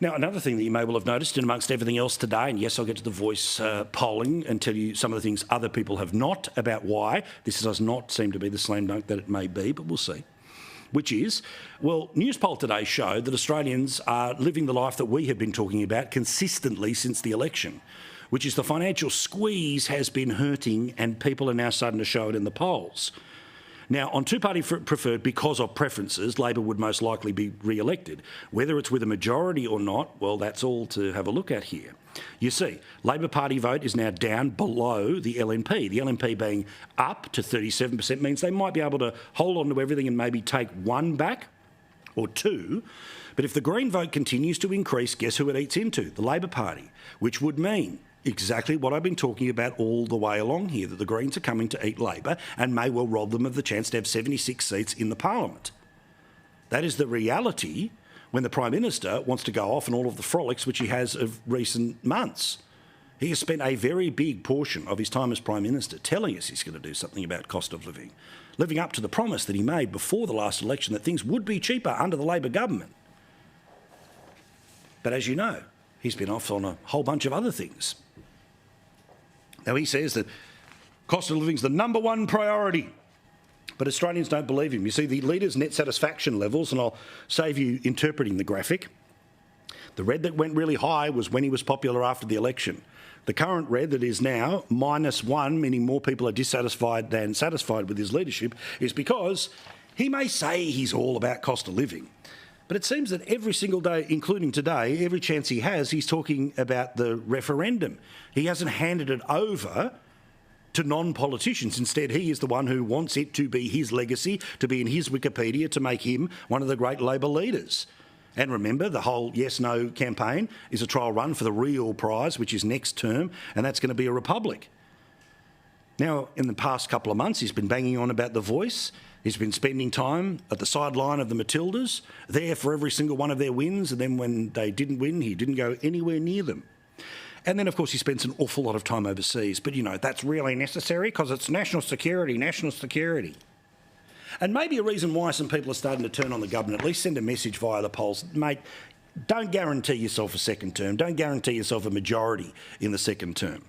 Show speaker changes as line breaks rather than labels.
Now, another thing that you may well have noticed in amongst everything else today, and yes, I'll get to the Voice polling and tell you some of the things other people have not about why this does not seem to be the slam dunk that it may be, but we'll see. Which is, well, Newspoll today showed that Australians are living the life that we have been talking about consistently since the election, which is the financial squeeze has been hurting and people are now starting to show it in the polls. Now, on two-party preferred, because of preferences, Labor would most likely be re-elected. Whether it's with a majority or not, well, that's all to have a look at here. You see, Labor Party vote is now down below the LNP. The LNP being up to 37% means they might be able to hold on to everything and maybe take one back or two. But if the Green vote continues to increase, guess who it eats into? The Labor Party, which would mean exactly what I've been talking about all the way along here, that the Greens are coming to eat Labor and may well rob them of the chance to have 76 seats in the Parliament. That is the reality when the Prime Minister wants to go off on all of the frolics which he has of recent months. He has spent a very big portion of his time as Prime Minister telling us he's going to do something about cost of living, living up to the promise that he made before the last election that things would be cheaper under the Labor government. But as you know, he's been off on a whole bunch of other things. Now, he says that cost of living is the number one priority, but Australians don't believe him. You see, the Leader's net satisfaction levels, and I'll save you interpreting the graphic, the red that went really high was when he was popular after the election. The current red that is now -1, meaning more people are dissatisfied than satisfied with his leadership, is because he may say he's all about cost of living. But it seems that every single day, including today, every chance he has, he's talking about the referendum. He hasn't handed it over to non-politicians. Instead, he is the one who wants it to be his legacy, to be in his Wikipedia, to make him one of the great Labor leaders. And remember, the whole yes-no campaign is a trial run for the real prize, which is next term, and that's going to be a republic. Now, in the past couple of months, he's been banging on about the Voice. He's been spending time at the sideline of the Matildas, there for every single one of their wins, and then when they didn't win, he didn't go anywhere near them. And then, of course, he spends an awful lot of time overseas. But, you know, that's really necessary because it's national security, national security. And maybe a reason why some people are starting to turn on the government, at least send a message via the polls, mate, don't guarantee yourself a second term. Don't guarantee yourself a majority in the second term.